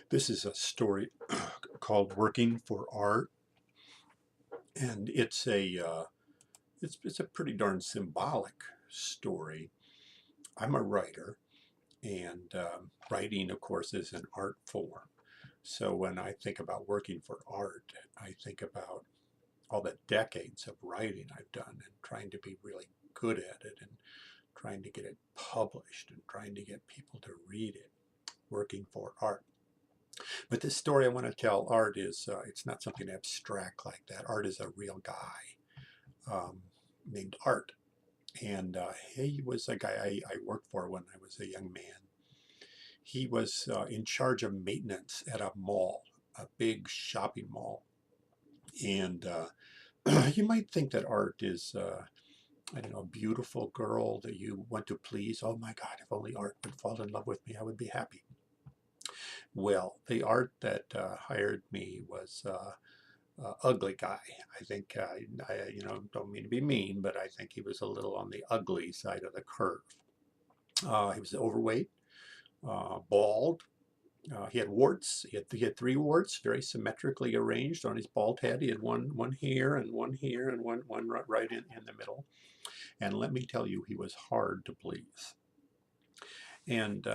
This is a story called "Working for Art," and it's a pretty darn symbolic story. I'm a writer, and writing, of course, is an art form. So when I think about working for art, I think about all the decades of writing I've done and trying to be really good at it and trying to get it published and trying to get people to read it. Working for art. But this story I want to tell, art is, it's not something abstract like that. Art is a real guy named Art. And he was a guy I worked for when I was a young man. He was in charge of maintenance at a mall, a big shopping mall. And you might think that Art is, I don't know, a beautiful girl that you want to please. Oh my God, if only Art would fall in love with me, I would be happy. Well, the Art that hired me was ugly guy. I think, don't mean to be mean, but I think he was a little on the ugly side of the curve. He was overweight, bald. He had warts. He had three warts, very symmetrically arranged on his bald head. He had one here and one here and one right in the middle. And let me tell you, he was hard to please. And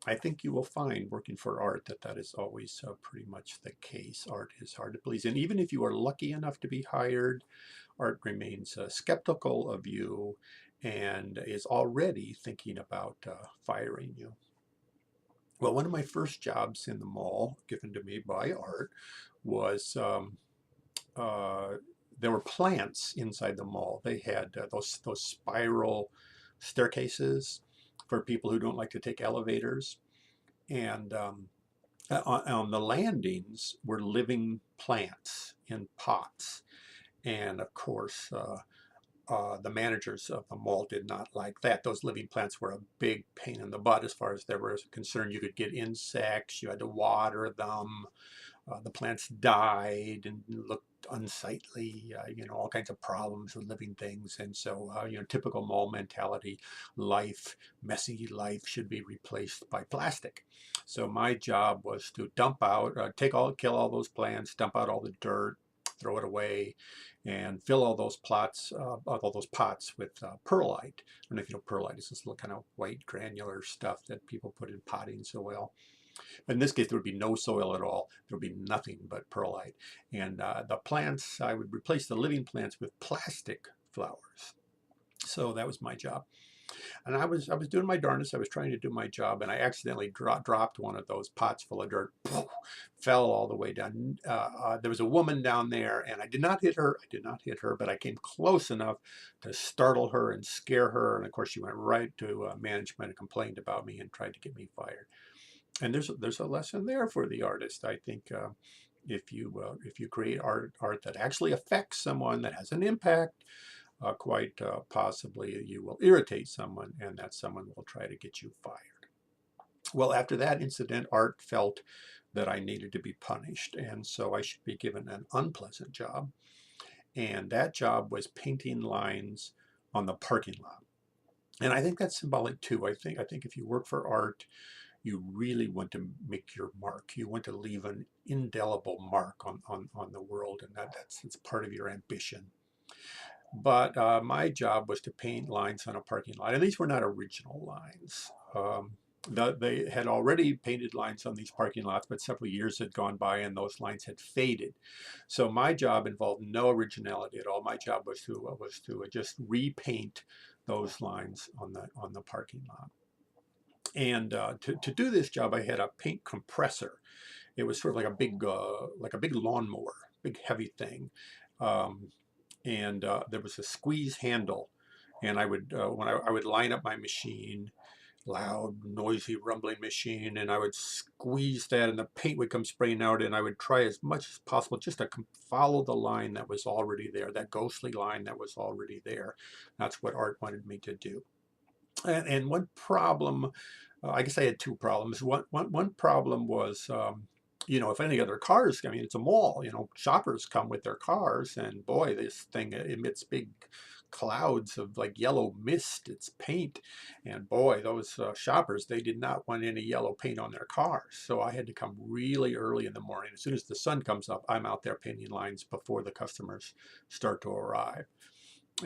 I think you will find working for art that is always pretty much the case. Art is hard to please. And even if you are lucky enough to be hired, art remains skeptical of you and is already thinking about firing you. Well, one of my first jobs in the mall given to me by art was uh, there were plants inside the mall. They had those spiral staircases for people who don't like to take elevators. And on the landings were living plants in pots. And of course, the managers of the mall did not like that. Those living plants were a big pain in the butt as far as they were concerned. You could get insects, you had to water them. The plants died and looked unsightly, all kinds of problems with living things. And so, typical mall mentality, messy life should be replaced by plastic. So my job was to kill all those plants, dump out all the dirt, throw it away, and fill all those pots with perlite. I don't know if you know perlite. It's this little kind of white granular stuff that people put in potting soil. But in this case, there would be no soil at all. There would be nothing but perlite. And the plants, I would replace the living plants with plastic flowers. So that was my job. And I was doing my darndest. I was trying to do my job, and I accidentally dropped one of those pots full of dirt. Poof, fell all the way down. There was a woman down there, and I did not hit her. I did not hit her, but I came close enough to startle her and scare her. And of course, she went right to management and complained about me and tried to get me fired. And there's a lesson there for the artist. I think if you create art that actually affects someone, that has an impact, quite possibly you will irritate someone, and that someone will try to get you fired. Well, after that incident, art felt that I needed to be punished, and so I should be given an unpleasant job. And that job was painting lines on the parking lot. And I think that's symbolic too. I think if you work for art, you really want to make your mark. You want to leave an indelible mark on the world, and it's part of your ambition. But my job was to paint lines on a parking lot, and these were not original lines. They had already painted lines on these parking lots, but several years had gone by and those lines had faded. So my job involved no originality at all. My job was to just repaint those lines on the parking lot. And to do this job, I had a paint compressor. It was sort of like a big lawnmower, big heavy thing. Um, and there was a squeeze handle. And I would line up my machine, loud, noisy, rumbling machine, and I would squeeze that, and the paint would come spraying out. And I would try as much as possible just to follow the line that was already there, that ghostly line that was already there. That's what art wanted me to do. And one problem, I guess I had two problems. One problem was, if any other cars, I mean, it's a mall, shoppers come with their cars, and boy, this thing emits big clouds of like yellow mist. It's paint. And boy, those shoppers, they did not want any yellow paint on their cars. So I had to come really early in the morning. As soon as the sun comes up, I'm out there painting lines before the customers start to arrive.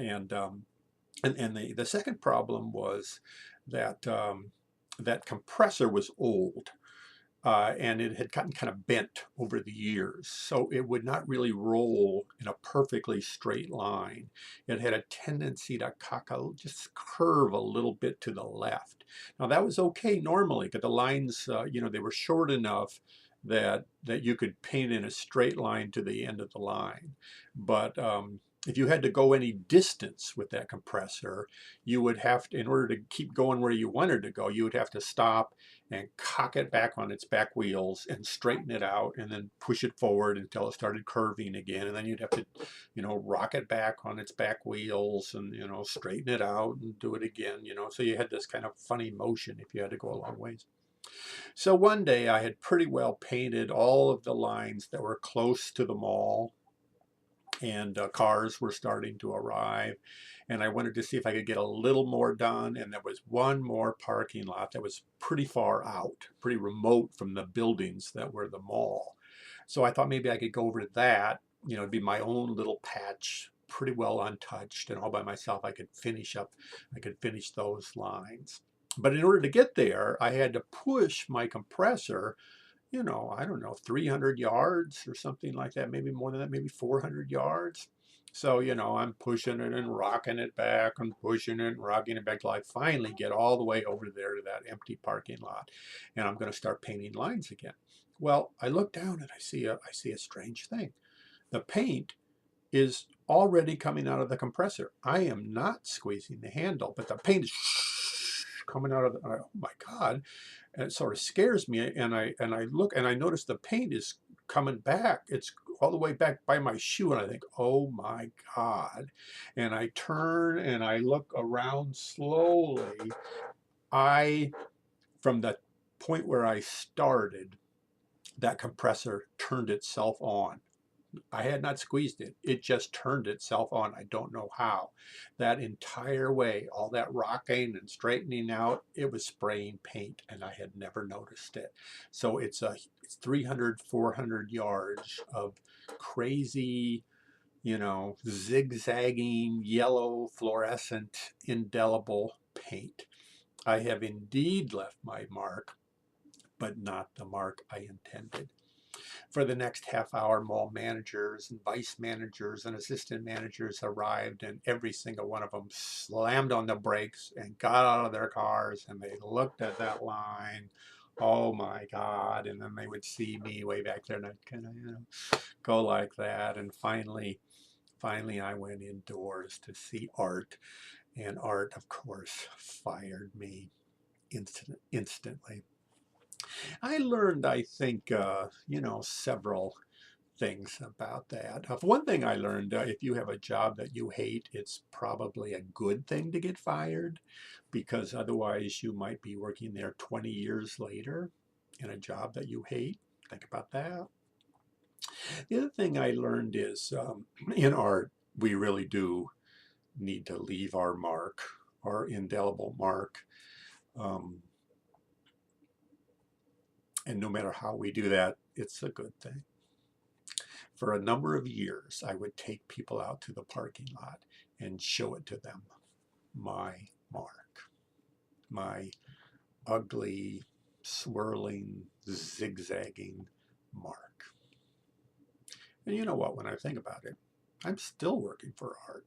And the second problem was that that compressor was old, and it had gotten kind of bent over the years, so it would not really roll in a perfectly straight line. It had a tendency to just curve a little bit to the left. Now that was okay normally, but the lines, they were short enough that you could paint in a straight line to the end of the line. But if you had to go any distance with that compressor, you would have to, in order to keep going where you wanted to go, you would have to stop and cock it back on its back wheels and straighten it out and then push it forward until it started curving again. And then you'd have to, rock it back on its back wheels and, straighten it out and do it again, So you had this kind of funny motion if you had to go a long ways. So one day I had pretty well painted all of the lines that were close to the mall, and cars were starting to arrive, and I wanted to see if I could get a little more done. And there was one more parking lot that was pretty far out, pretty remote from the buildings that were the mall. So I thought maybe I could go over to that, it'd be my own little patch, pretty well untouched, and all by myself I could finish those lines. But in order to get there, I had to push my compressor, I don't know, 300 yards or something like that, maybe more than that, maybe 400 yards. So, I'm pushing it and rocking it back and pushing it and rocking it back till I finally get all the way over there to that empty parking lot. And I'm going to start painting lines again. Well, I look down and I see a strange thing. The paint is already coming out of the compressor. I am not squeezing the handle, but the paint is coming out of the, oh my God. And it sort of scares me, and I look and I notice the paint is coming back. It's all the way back by my shoe, and I think, oh my God. And I turn and I look around slowly. From the point where I started, that compressor turned itself on. I had not squeezed it. It just turned itself on. I don't know how. That entire way, all that rocking and straightening out, it was spraying paint, and I had never noticed it. So it's 300, 400 yards of crazy, zigzagging, yellow, fluorescent, indelible paint. I have indeed left my mark, but not the mark I intended. For the next half hour, mall managers and vice managers and assistant managers arrived, and every single one of them slammed on the brakes and got out of their cars, and they looked at that line. Oh my God. And then they would see me way back there, and I'd kind of, go like that. And finally I went indoors to see Art, and Art, of course, fired me instantly. I learned, I think, several things about that. One thing I learned, if you have a job that you hate, it's probably a good thing to get fired, because otherwise you might be working there 20 years later in a job that you hate. Think about that. The other thing I learned is in art, we really do need to leave our mark, our indelible mark. And no matter how we do that, it's a good thing. For a number of years, I would take people out to the parking lot and show it to them. My mark. My ugly, swirling, zigzagging mark. And you know what, when I think about it, I'm still working for art.